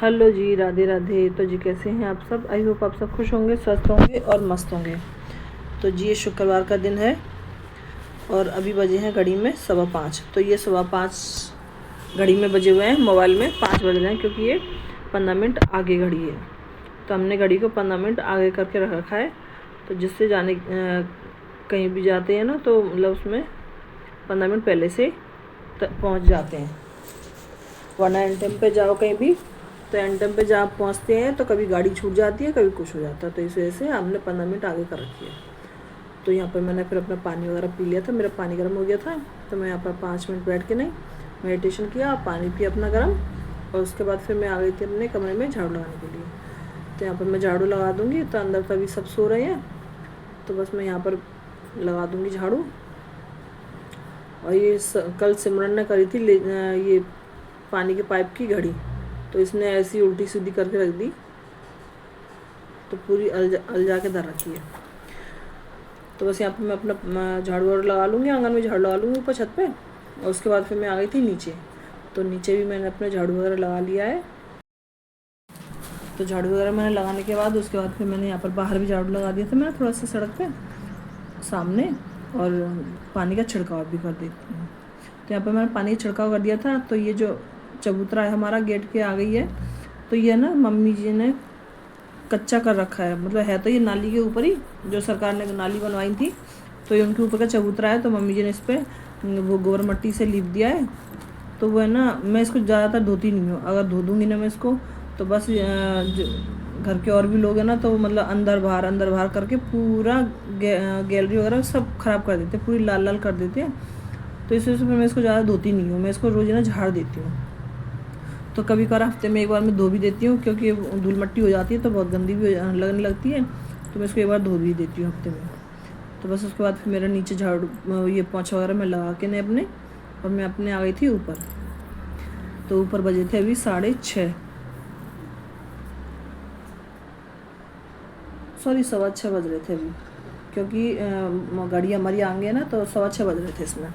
Hello जी, राधे राधे। तो जी कैसे हैं आप सब? आई होप आप सब खुश होंगे, स्वस्थ होंगे और मस्त होंगे। तो जी ये शुक्रवार का दिन है और अभी बजे हैं घड़ी में 5:15। तो ये 5:15 घड़ी में बजे हुए हैं, मोबाइल में 5 बज रहे हैं क्योंकि ये 15 मिनट आगे घड़ी है। तो हमने घड़ी को 15 मिनट आगे करके रख रखा है, तो जिससे कहीं भी जाते हैं ना तो मतलब उसमें 15 मिनट पहले से पहुँच जाते हैं। वरना एन टाइम पे जाओ कहीं भी तो एन टाइम पे जहाँ पहुँचते हैं तो कभी गाड़ी छूट जाती है, कभी कुछ हो जाता है। तो इस वजह से हमने 15 मिनट आगे कर रखी है। तो यहाँ पर मैंने फिर अपना पानी वगैरह पी लिया था, मेरा पानी गर्म हो गया था। तो मैं यहाँ पर 5 मिनट बैठ के नहीं मेडिटेशन किया, पानी पिया अपना गर्म, और उसके बाद फिर मैं आ गई थी अपने कमरे में झाड़ू लगाने के लिए। तो यहाँ पर मैं झाड़ू लगा दूँगी, तो अंदर तभी सब सो रहे हैं, तो बस मैं यहाँ पर लगा दूँगी झाड़ू। और ये कल सिमरन ने करी थी ये पानी के पाइप की घड़ी, तो इसने ऐसी उल्टी सीधी करके रख दी, तो पूरी अलजा के धर रखी है। तो बस यहाँ पे मैं अपना झाड़ू वाड़ू लगा लूँगी, आंगन में झाड़ू लगा लूँगी ऊपर छत पे, और उसके बाद फिर मैं आ गई थी नीचे। तो नीचे भी मैंने अपना झाड़ू वगैरह लगा लिया है। तो झाड़ू वगैरह मैंने लगाने के बाद उसके बाद फिर मैंने यहाँ पर बाहर भी झाड़ू लगा दिया था मैंने थोड़ा सा सड़क पे सामने, और पानी का छिड़काव भी कर देती हूँ। तो यहाँ पर मैंने पानी का छिड़काव कर दिया था। तो ये जो चबूतरा है हमारा गेट के आ गई है, तो ये ना मम्मी जी ने कच्चा कर रखा है, मतलब है तो ये नाली के ऊपर ही, जो सरकार ने नाली बनवाई थी, तो ये उनके ऊपर का चबूतरा है। तो मम्मी जी ने इस पर वो गोबर मट्टी से लीप दिया है। तो वो है ना, मैं इसको ज़्यादातर धोती नहीं हूँ, अगर धो दूँगी ना मैं इसको तो बस घर के और भी लोग हैं ना, तो मतलब अंदर बाहर करके पूरा गैलरी वगैरह सब ख़राब कर देते हैं, पूरी लाल लाल कर देते हैं। तो इस वजह से मैं इसको ज़्यादा धोती नहीं हूँ, मैं इसको रोज़ ना झाड़ देती हूँ। तो कभी कभार हफ्ते में एक बार मैं धो भी देती हूँ, क्योंकि धूल मट्टी हो जाती है तो बहुत गंदी भी लगने लगती है, तो मैं इसको एक बार धो भी देती हूँ हफ्ते में। तो बस उसके बाद फिर मेरा नीचे झाड़ू ये पोंछा वगैरह मैं लगा के नहीं अपने, और मैं अपने आ गई थी ऊपर। तो ऊपर बजे थे अभी 6:30, सॉरी 6:15 बज रहे थे अभी, क्योंकि गाड़ी हमारी आगे है ना, तो 6:15 बज रहे थे इसमें।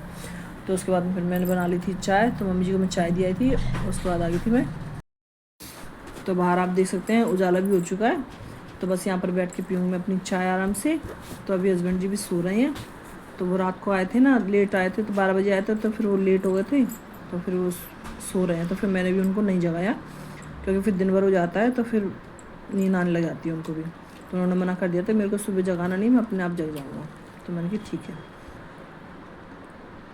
तो उसके बाद फिर मैंने बना ली थी चाय, तो मम्मी जी को मैं चाय दी आई थी, उसके बाद आ गई थी मैं। तो बाहर आप देख सकते हैं उजाला भी हो चुका है, तो बस यहाँ पर बैठ के पीऊँगी मैं अपनी चाय आराम से। तो अभी हस्बैंड जी भी सो रहे हैं, तो वो रात को आए थे ना, लेट आए थे, तो 12 बजे आए थे, तो फिर वो लेट हो गए थे, तो फिर वो सो रहे हैं। तो फिर मैंने भी उनको नहीं जगाया, क्योंकि फिर दिन भर हो जाता है तो फिर नींद आने लग जाती है उनको भी। तो उन्होंने मना कर दिया था मेरे को सुबह जगाना नहीं, मैं अपने आप जग जाऊँगा। तो मैंने कहा ठीक है।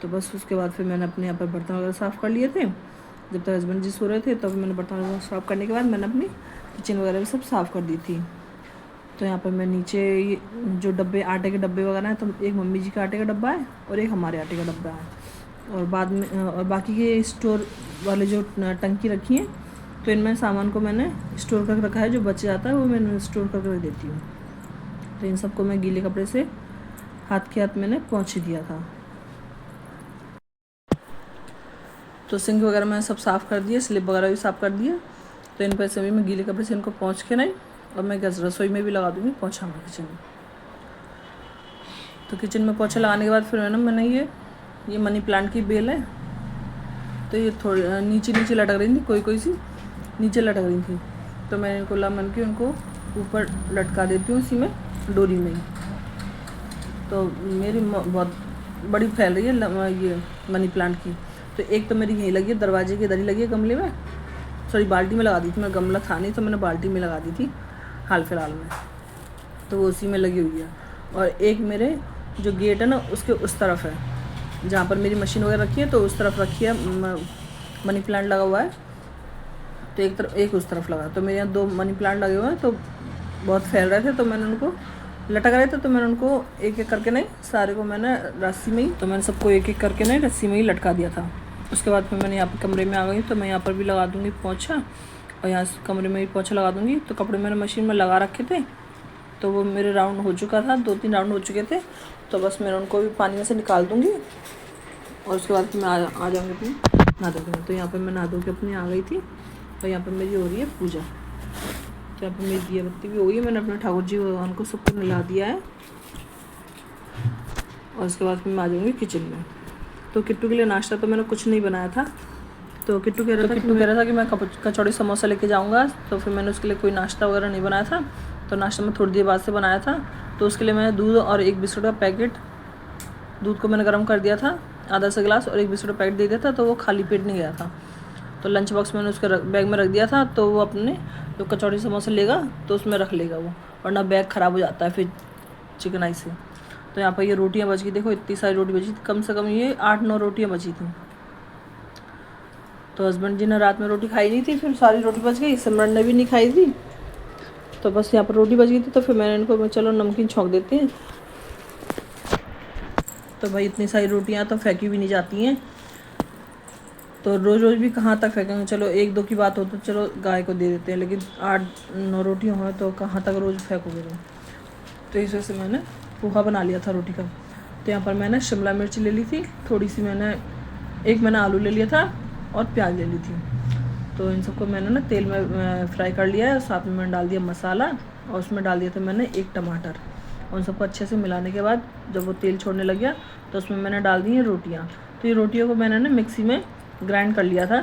तो बस उसके बाद फिर मैंने अपने यहाँ पर बर्तन वगैरह साफ़ कर लिए थे, जब तक हस्बैंड जी सो रहे थे। तब मैंने बर्तन वगैरह साफ़ करने के बाद मैंने अपनी किचन वगैरह भी सब साफ़ कर दी थी। तो यहाँ पर मैं नीचे ये जो डब्बे, आटे के डब्बे वगैरह हैं, तो एक मम्मी जी का आटे का डब्बा है और एक हमारे आटे का डब्बा है, और बाद में और बाकी के स्टोर वाले जो टंकी रखी हैं, तो इनमें सामान को मैंने स्टोर करके रखा है, जो बच जाता है वो मैं स्टोर करके रख देती हूँ। तो इन सबको मैं गीले कपड़े से हाथ के हाथ मैंने पोंछ दिया था। तो सिंक वगैरह मैंने सब साफ़ कर दिया, स्लिप वगैरह भी साफ़ कर दिया। तो इन पर से भी मैं गीले कपड़े से इनको पोंछ के नहीं, और मैं गैस रसोई में भी लगा दूँगी पोंछा में किचन में। तो किचन में पोंछा लगाने के बाद फिर मैंने ये मनी प्लांट की बेल है, तो ये थोड़ी नीचे लटक रही थी, कोई सी नीचे लटक रही थी, तो मैंने इनको मन के उनको ऊपर लटका देती हूँ, इसी में डोरी में ही। तो मेरी बहुत बड़ी फैल रही है ये मनी प्लांट की। तो एक तो मेरी यहीं लगी है, दरवाजे के इधर ही लगी है, गमले में, सॉरी बाल्टी में लगा दी थी मैं, गमला था नहीं तो मैंने बाल्टी में लगा दी थी हाल फिलहाल में, तो वो उसी में लगी हुई है। और एक मेरे जो गेट है ना उसके उस तरफ है, जहाँ पर मेरी मशीन वगैरह रखी है, तो उस तरफ रखी है मनी प्लांट लगा हुआ है। तो एक तरफ एक उस तरफ लगा, तो मेरे यहाँ 2 मनी प्लांट लगे हुए हैं, तो बहुत फैल रहे थे, तो मैंने उनको लटक रहे थे, तो मैंने उनको एक एक करके नहीं, सारे को मैंने रस्सी में ही, तो मैंने सबको एक एक करके नहीं रस्सी में ही लटका दिया था। उसके बाद फिर मैंने यहाँ पर कमरे में आ गई, तो मैं यहाँ पर भी लगा दूँगी पोंछा, और यहाँ कमरे में भी पोंछा लगा दूँगी। तो कपड़े मैंने मशीन में लगा रखे थे, तो वो मेरे राउंड हो चुका था, 2-3 राउंड हो चुके थे, तो बस मैं उनको भी पानी में से निकाल दूँगी, और उसके बाद फिर मैं आ जाऊँगी अपनी नहा धो के। तो यहाँ पर मैं नहा धो के अपनी आ गई थी, और यहाँ पर मेरी हो रही है पूजा। तो यहाँ पर मेरी दिया बत्ती भी हो गई, मैंने अपने ठाकुर जी भगवान को सबको नला दिया है, और उसके बाद फिर मैं आ जाऊँगी किचन में। तो किट्टू के लिए नाश्ता तो मैंने कुछ नहीं बनाया था, तो किट्टू कह रहा था कि मैं कचौड़ी समोसा लेके जाऊंगा, तो फिर मैंने उसके लिए कोई नाश्ता वगैरह नहीं बनाया था। तो नाश्ता मैं थोड़ी देर बाद से बनाया था। तो उसके लिए मैंने दूध और एक बिस्कुट का पैकेट, दूध को मैंने गर्म कर दिया था आधा सा गिलास, और एक बिस्कुट का पैकेट दे दिया था, तो वो खाली पेट नहीं गया था। तो लंच बॉक्स मैंने उसके बैग में रख दिया था, तो वो अपने जो कचौड़ी समोसा लेगा तो उसमें रख लेगा वो, वरना बैग ख़राब हो जाता है फिर चिकनाई से। तो यहाँ पर ये रोटियाँ बच गई, देखो इतनी सारी रोटी बची थी, कम से कम ये 8-9 रोटियाँ बची थी। तो हस्बैंड जी ने रात में रोटी खाई नहीं थी, फिर सारी रोटी बच गई, सिमरन ने भी नहीं खाई थी, तो बस यहाँ पर रोटी बच गई थी। तो फिर मैंने इनको चलो नमकीन छौंक देते हैं। तो भाई इतनी सारी रोटियाँ तो फेंकी भी नहीं जाती हैं, तो रोज़ रोज़ भी कहाँ तक फेंकेंगे। चलो 1-2 की बात हो तो चलो गाय को दे देते हैं, लेकिन 8-9 रोटियाँ हो तो कहाँ तक रोज़ फेंकोगे तो इस वजह से मैंने पोहा बना लिया था रोटी का। तो यहाँ पर मैंने शिमला मिर्च ले ली थी थोड़ी सी, मैंने आलू ले लिया था और प्याज ले ली थी। तो इन सबको मैंने ना तेल में फ्राई कर लिया है, साथ में मैंने डाल दिया मसाला, और उसमें डाल दिया था मैंने 1 टमाटर। और उन सबको अच्छे से मिलाने के बाद जब वो तेल छोड़ने लग गया तो उसमें मैंने डाल दी हैं रोटियाँ। तो ये रोटियों को मैंने ना मिक्सी में ग्राइंड कर लिया था।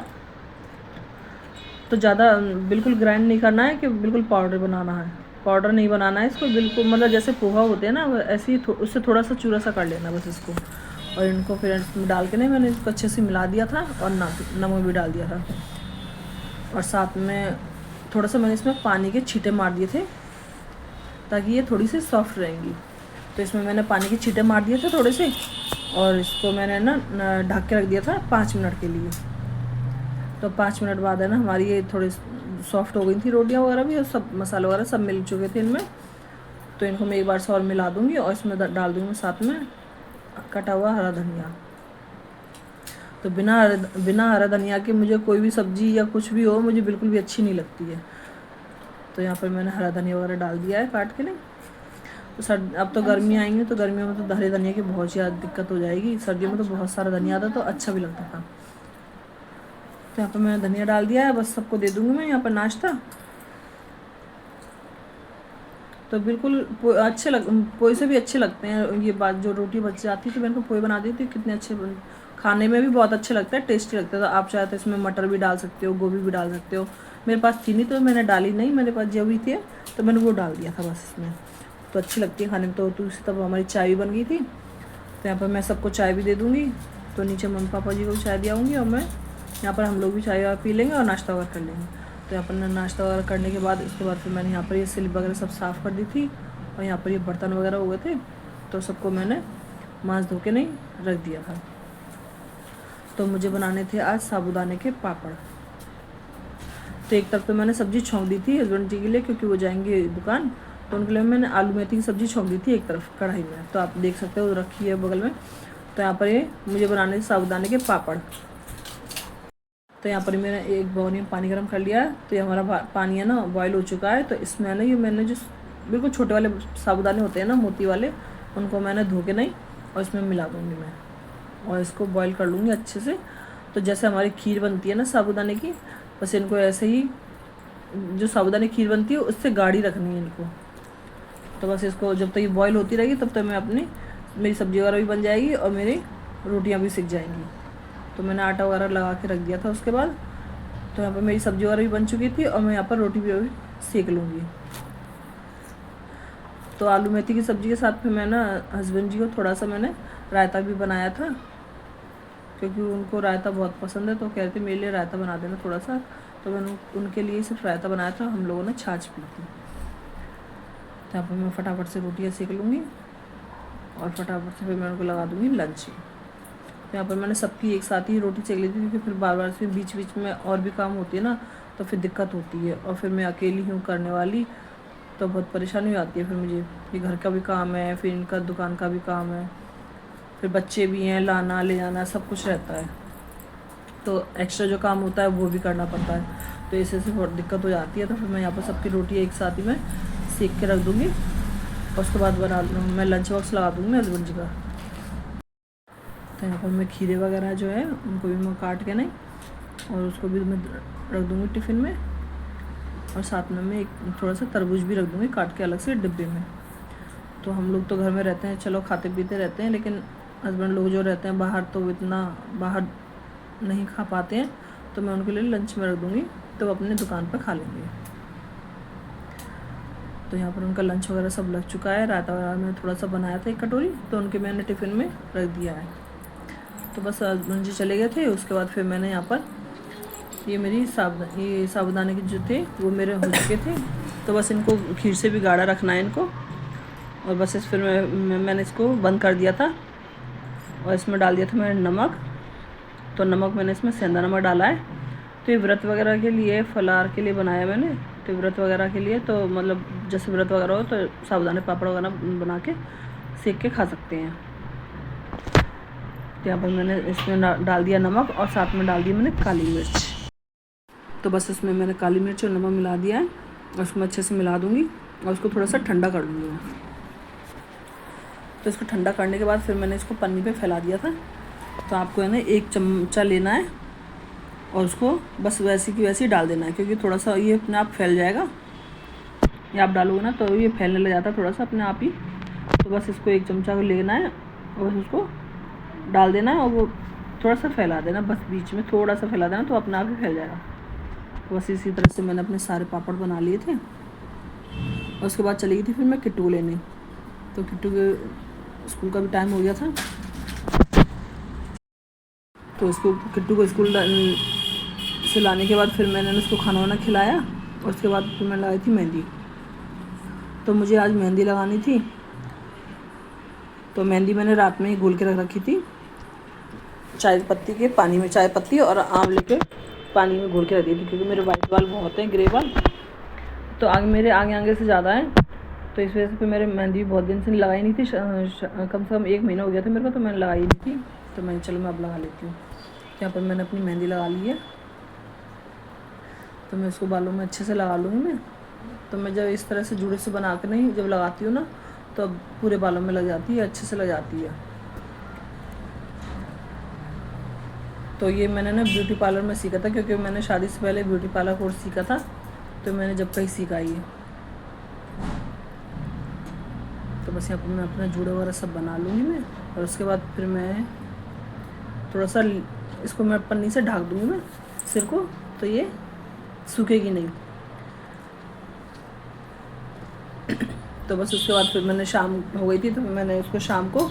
तो ज़्यादा बिल्कुल ग्राइंड नहीं करना है कि बिल्कुल पाउडर बनाना है, पाउडर नहीं बनाना है इसको, बिल्कुल मतलब जैसे पोहा होते हैं ना ऐसे ही उससे थोड़ा सा चूरा सा कर लेना बस इसको। और इनको फिर इसमें डाल के ना मैंने इसको अच्छे से मिला दिया था, और नमक भी डाल दिया था, और साथ में थोड़ा सा मैंने इसमें पानी के छींटे मार दिए थे ताकि ये थोड़ी सी सॉफ्ट रहेंगी। तो इसमें मैंने पानी के छींटे मार दिए थे थोड़े से, और इसको मैंने ना ढक के रख दिया था 5 मिनट के लिए। तो 5 मिनट बाद है ना हमारी ये थोड़ी सॉफ्ट हो गई थी रोटियां वगैरह भी, और सब मसाले वगैरह सब मिल चुके थे इनमें। तो इनको मैं एक बार से और मिला दूँगी, और इसमें डाल दूँगी साथ में कटा हुआ हरा धनिया। तो बिना हरा धनिया के मुझे कोई भी सब्ज़ी या कुछ भी हो मुझे बिल्कुल भी अच्छी नहीं लगती है। तो यहाँ पर मैंने हरा धनिया वगैरह डाल दिया है काट के नहीं। तो अब तो गर्मी आएंगी, तो गर्मियों में तो हरे धनिया की बहुत ज़्यादा दिक्कत हो जाएगी, सर्दियों में तो बहुत सारा धनिया आता तो अच्छा भी लगता था। तो यहाँ पर मैंने धनिया डाल दिया है, बस सबको दे दूँगी मैं यहाँ पर नाश्ता। तो बिल्कुल अच्छे पोहे से भी अच्छे लगते हैं ये बात, जो रोटी बच जाती है तो मैंने पोहे बना दी थी, कितने अच्छे खाने में भी बहुत अच्छे लगता है, टेस्टी लगता है। तो आप चाहे तो इसमें मटर भी डाल सकते हो, गोभी भी डाल सकते हो। मेरे पास थी नहीं तो मैंने डाली नहीं, मेरे पास जो भी थी तो मैंने वो डाल दिया था बस इसमें। तो अच्छी लगती है खाने में। तो उसी तब हमारी चाय भी बन गई थी। तो यहाँ पर मैं सबको चाय भी दे दूँगी। तो नीचे मम्मी पापा जी को भी चाय दियाऊँगी, और मैं यहाँ पर हम लोग भी चाय पी लेंगे और नाश्ता वगैरह कर लेंगे। तो यहाँ पर नाश्ता वगैरह करने के बाद उसके बाद फिर मैंने यहाँ पर ये स्लिप वगैरह सब साफ़ कर दी थी, और यहाँ पर ये बर्तन वगैरह हो गए थे तो सबको मैंने मांस धो के नहीं रख दिया था। तो मुझे बनाने थे आज साबूदाने के पापड़। तो एक तरफ तो मैंने सब्ज़ी छौंक दी थी हस्बैंड जी के लिए, क्योंकि वो जाएंगे दुकान, तो उनके लिए मैंने आलू मेथी की सब्ज़ी छौंक दी थी एक तरफ कढ़ाई में। तो आप देख सकते हो रखी है बगल में। तो यहाँ पर ये मुझे बनाने थे साबूदाने के पापड़। तो यहाँ पर मैंने एक भगोनी में पानी गर्म कर लिया है। तो ये हमारा पानी है ना बॉयल हो चुका है। तो इसमें ना ये मैंने जो बिल्कुल छोटे वाले साबूदाने होते हैं ना मोती वाले, उनको मैंने धो के नहीं और इसमें मिला दूँगी मैं, और इसको बॉईल कर लूँगी अच्छे से। तो जैसे हमारी खीर बनती है ना साबूदाने की, बस इनको ऐसे ही जो साबूदाने खीर बनती है उससे गाढ़ी रखनी है इनको। तो बस इसको जब तक ये बॉईल होती रहेगी तब तक मैं मेरी सब्ज़ी वगैरह भी बन जाएगी और मेरी रोटियां भी सिक जाएंगी। तो मैंने आटा वगैरह लगा के रख दिया था उसके बाद। तो यहाँ पर मेरी सब्ज़ी वगैरह भी बन चुकी थी, और मैं यहाँ पर रोटी भी सेक लूँगी। तो आलू मेथी की सब्ज़ी के साथ में मैं ना हस्बैंड जी को थोड़ा सा मैंने रायता भी बनाया था, क्योंकि उनको रायता बहुत पसंद है। तो कह रहे थे मेरे लिए रायता बना देना थोड़ा सा। तो मैंने उनके लिए सिर्फ रायता बनाया था, हम लोगों ने छाछ पी थी। तो यहाँ पर मैं फटाफट से रोटियाँ सेक लूँगी और फटाफट से फिर मैं उनको लगा दूँगी लंच। तो यहाँ पर मैंने सबकी एक साथ ही रोटी सेक ली थी, क्योंकि फिर बार बार फिर बीच बीच में और भी काम होती है ना, तो फिर दिक्कत होती है। और फिर मैं अकेली हूँ करने वाली, तो बहुत परेशानी हो जाती है फिर मुझे। ये घर का भी काम है, फिर इनका दुकान का भी काम है, फिर बच्चे भी हैं, लाना ले जाना सब कुछ रहता है। तो एक्स्ट्रा जो काम होता है वो भी करना पड़ता है। तो इससे बहुत दिक्कत हो जाती है। तो फिर मैं यहाँ पर सबकी रोटी एक साथ ही मैं सेक के रख दूँगी, और उसके बाद मैं लंच बॉक्स लगा दूँगी हस्बैंड जी का। तो यहाँ पर मैं खीरे वगैरह जो है उनको भी मैं काट के नहीं, और उसको भी मैं रख दूँगी टिफ़िन में, और साथ में मैं एक थोड़ा सा तरबूज भी रख दूँगी काट के अलग से डिब्बे में। तो हम लोग तो घर में रहते हैं, चलो खाते पीते रहते हैं, लेकिन हस्बैंड लोग जो रहते हैं बाहर, तो इतना बाहर नहीं खा पाते हैं। तो मैं उनके लिए लंच में रख दूँगी, तो वो अपने दुकान पर खा लेंगे। तो यहाँ पर उनका लंच वगैरह सब लग चुका है। रायता वगैरह मैंने थोड़ा सा बनाया था 1 कटोरी, तो उनके मैंने टिफ़िन में रख दिया है। तो बस जी चले गए थे। उसके बाद फिर मैंने यहाँ पर ये मेरी साबुदाने के जो थे वो मेरे हो चुके थे। तो बस इनको खीर से भी गाढ़ा रखना है इनको, और बस फिर मैंने इसको बंद कर दिया था। और इसमें डाल दिया था मैंने नमक। तो नमक मैंने इसमें सेंधा नमक डाला है। तो ये व्रत वगैरह के लिए, फलाहार के लिए बनाया मैंने। तो व्रत वगैरह के लिए तो मतलब जैसे व्रत वगैरह हो तो साबुदाने पापड़ वगैरह बना के सेक के खा सकते हैं। तो यहाँ पर मैंने इसमें डाल दिया नमक, और साथ में डाल दी मैंने काली मिर्च। तो बस इसमें मैंने काली मिर्च और नमक मिला दिया है, और उसको मैं अच्छे से मिला दूँगी और उसको थोड़ा सा ठंडा कर दूँगी मैं। तो इसको ठंडा करने के बाद फिर मैंने इसको पन्नी पे फैला दिया था। तो आपको है ना 1 चमचा लेना है, और उसको बस वैसे की वैसे ही डाल देना है, क्योंकि थोड़ा सा ये अपने आप फैल जाएगा। ये आप डालोगे ना तो ये फैलने लग जाता है थोड़ा सा अपने आप ही। तो बस इसको 1 चमचा लेना है और बस उसको डाल देना है, और वो थोड़ा सा फैला देना, बस बीच में थोड़ा सा फैला देना, तो अपने आप ही फैल जाएगा। तो बस इसी तरह से मैंने अपने सारे पापड़ बना लिए थे। और उसके बाद चली गई थी फिर मैं किट्टू लेने। तो किट्टू के स्कूल का भी टाइम हो गया था, तो उसको किट्टू को स्कूल से लाने के बाद फिर मैंने उसको खाना वाना खिलाया, और उसके बाद फिर मैं लगाई थी मेहंदी। तो मुझे आज मेहंदी लगानी थी, तो मेहंदी मैंने रात में ही घोल के रख रखी थी चाय पत्ती के पानी में, चाय पत्ती और आंवले के पानी में घोल के रख दी थी, क्योंकि मेरे वाइट बाल बहुत हैं, ग्रे बाल, तो मेरे आगे से ज़्यादा हैं। तो इस वजह से फिर मेरे मेहंदी बहुत दिन से लगाई नहीं थी, कम से कम 1 महीना हो गया था मेरे को, तो मैंने लगाई नहीं थी। तो मैं चलो मैं अब लगा लेती हूँ। यहाँ पर मैंने अपनी मेहंदी लगा ली है। तो मैं इसको बालों में अच्छे से लगा लूँगी मैं। तो मैं जब इस तरह से जुड़े से बना के नहीं जब लगाती हूँ ना, तो पूरे बालों में लग जाती है, अच्छे से लग जाती है। तो ये मैंने ना ब्यूटी पार्लर में सीखा था, क्योंकि मैंने शादी से पहले ब्यूटी पार्लर कोर्स सीखा था, तो मैंने जब कहीं सीखा ये। तो बस यहाँ पर मैं अपना जूड़ा वगैरह सब बना लूँगी मैं, और उसके बाद फिर मैं थोड़ा सा इसको मैं पन्नी से ढक दूँगी मैं सिर को, तो ये सूखेगी नहीं। तो बस उसके बाद फिर मैंने शाम हो गई थी, तो मैंने उसको शाम को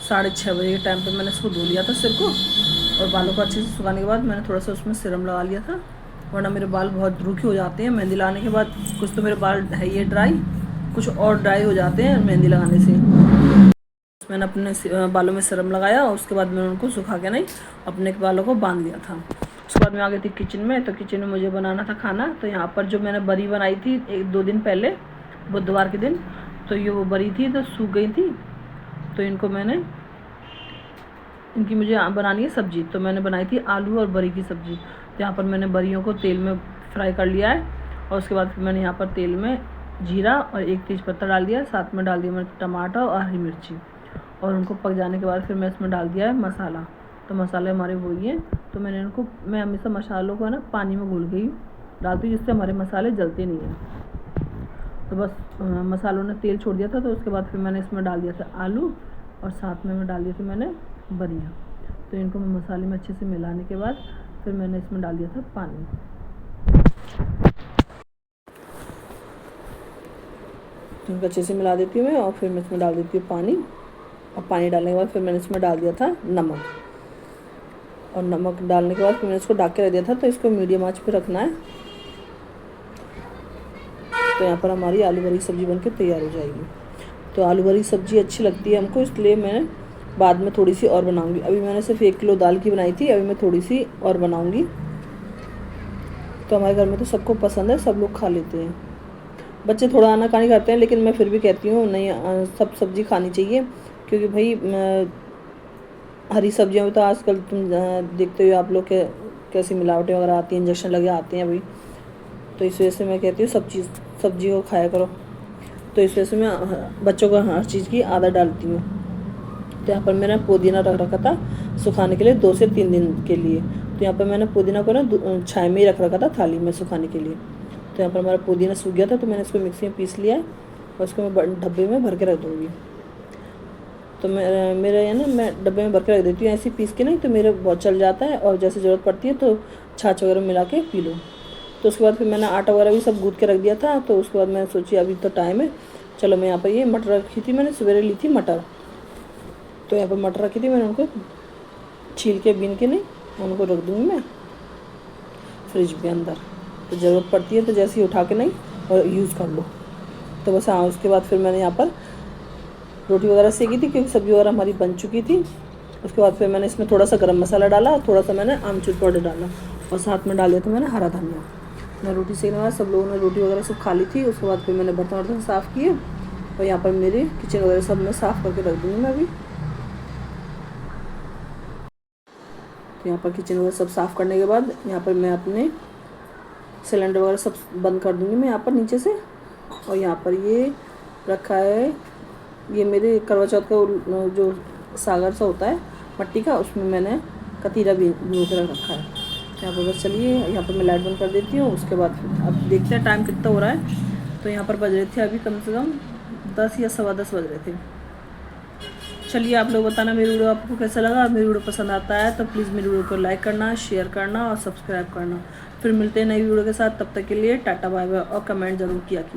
6:30 बजे के टाइम पे मैंने इसको धो लिया था सिर को, और बालों को अच्छे से सुखाने के बाद मैंने थोड़ा सा उसमें सीरम लगा लिया था, वरना मेरे बाल बहुत रूखे हो जाते हैं मेहंदी लगाने के बाद। कुछ तो मेरे बाल है ये ड्राई, कुछ और ड्राई हो जाते हैं मेहंदी लगाने से। मैंने अपने बालों में सीरम लगाया, और उसके बाद मैंने उनको सुखा के नहीं अपने बालों को बांध लिया था। उसके बाद मैं आ गई थी किचन में। तो किचन में मुझे बनाना था खाना। तो यहाँ पर जो मैंने बरी बनाई थी 1-2 दिन पहले, बुधवार के दिन, तो ये वो बरी थी तो सूख गई थी। तो इनकी मुझे बनानी है सब्ज़ी। तो मैंने बनाई थी आलू और बरी की सब्ज़ी। तो यहाँ पर मैंने बरियों को तेल में फ्राई कर लिया है, और उसके बाद फिर मैंने यहाँ पर तेल में जीरा और 1 तेज़पत्ता डाल दिया, साथ में डाल दिया मैंने टमाटर और हरी मिर्ची, और उनको पक जाने के बाद फिर मैं इसमें डाल दिया है मसाला। तो मसाले हमारे हो गए हैं। तो मैं हमेशा मसालों को ना पानी में घोल के ही डालती हूँ, जिससे हमारे मसाले जलते नहीं हैं। तो बस मसालों ने तेल छोड़ दिया था। तो उसके बाद फिर मैंने इसमें डाल दिया था आलू, और साथ में मैं डाल दी थी मैंने बरियाँ। तो इनको मैं मसाले में अच्छे से मिलाने के बाद फिर मैंने इसमें डाल दिया था पानी। तो इनको अच्छे से मिला देती हूँ मैं, और फिर मैं इसमें डाल देती हूँ पानी। और पानी डालने के बाद फिर मैंने इसमें डाल दिया था नमक, और नमक डालने के बाद फिर मैंने इसको ढक के रख दिया था। तो इसको मीडियम आंच पे रखना है। तो यहाँ पर हमारी आलू बरी सब्ज़ी बनके तैयार हो जाएगी। तो आलू बरी सब्ज़ी अच्छी लगती है हमको, इसलिए मैं बाद में थोड़ी सी और बनाऊंगी। अभी मैंने सिर्फ 1 किलो दाल की बनाई थी, अभी मैं थोड़ी सी और बनाऊंगी। तो हमारे घर में तो सबको पसंद है, सब लोग खा लेते हैं। बच्चे थोड़ा आनाकानी करते हैं, लेकिन मैं फिर भी कहती हूँ नहीं, सब सब्ज़ी खानी चाहिए, क्योंकि भाई हरी सब्जियों में तो आजकल तुम देखते हो आप लोग के कैसी मिलावटें वगैरह आती हैं, इंजेक्शन लगे आते हैं अभी। तो इस वजह से मैं कहती हूँ सब्जी को खाया करो। तो इस वजह से मैं बच्चों को हर चीज़ की आदत डालती हूँ। तो यहाँ पर मैंने पुदीना रख रखा था सुखाने के लिए 2 से 3 दिन के लिए। तो यहाँ पर मैंने पुदीना को ना छाया में ही रख रखा था थाली में सुखाने के लिए। तो यहाँ पर हमारा पुदीना सूख गया था, तो मैंने इसको मिक्सी में पीस लिया है, और उसको मैं डब्बे में भर के रख दूँगी। तो मेरा है ना, मैं डब्बे में भर के रख देती हूँ ऐसे पीस के, नहीं तो मेरे बहुत चल जाता है, और जैसे ज़रूरत पड़ती है तो छाछ वगैरह मिला के पी लो। तो उसके बाद फिर मैंने आटा वगैरह भी सब गूँथ के रख दिया था। तो उसके बाद मैंने सोची अभी तो टाइम है, चलो मैं यहाँ पर ये मटर रखी थी, मैंने सवेरे ली थी मटर। तो यहाँ पर मटर रखी थी मैंने, उनको छील के बीन के नहीं उनको रख दूँगी मैं फ्रिज के अंदर। तो ज़रूरत पड़ती है तो जैसे ही उठा के नहीं और यूज़ कर लो। तो बस हाँ, उसके बाद फिर मैंने यहाँ पर रोटी वगैरह सेकी थी क्योंकि सब्ज़ी वगैरह हमारी बन चुकी थी। उसके बाद फिर मैंने इसमें थोड़ा सा गरम मसाला डाला, थोड़ा सा मैंने आमचूर पाउडर डाला और साथ में डाल दिया था मैंने हरा धनिया। मैं रोटी सेकने बाद सब लोगों ने रोटी वगैरह सब खा ली थी। उसके बाद फिर मैंने बर्तन वर्तन साफ़ किए और यहाँ पर मेरे किचन वगैरह सब मैं साफ़ करके रख दूँगी मैं अभी। तो यहाँ पर किचन वगैरह सब साफ़ करने के बाद यहाँ पर मैं अपने सिलेंडर वगैरह सब बंद कर दूँगी मैं यहाँ पर नीचे से। और यहाँ पर ये रखा है, ये मेरे करवा चौथ का जो सागर सा होता है मट्टी का, उसमें मैंने कतीरा भी भिगो कर रखा है। यहाँ पर बस चलिए यहाँ पर मैं लाइट बंद कर देती हूँ। उसके बाद अब देखते हैं टाइम कितना हो रहा है। तो यहाँ पर बज रहे थे अभी कम से कम 10 या 10:15 बज रहे थे। चलिए आप लोग बताना मेरी वीडियो आपको कैसा लगा। मेरी वीडियो पसंद आता है तो प्लीज़ मेरी वीडियो को लाइक करना, शेयर करना और सब्सक्राइब करना। फिर मिलते हैं नई वीडियो के साथ, तब तक के लिए टाटा बाय बाय और कमेंट ज़रूर किया कीजिए।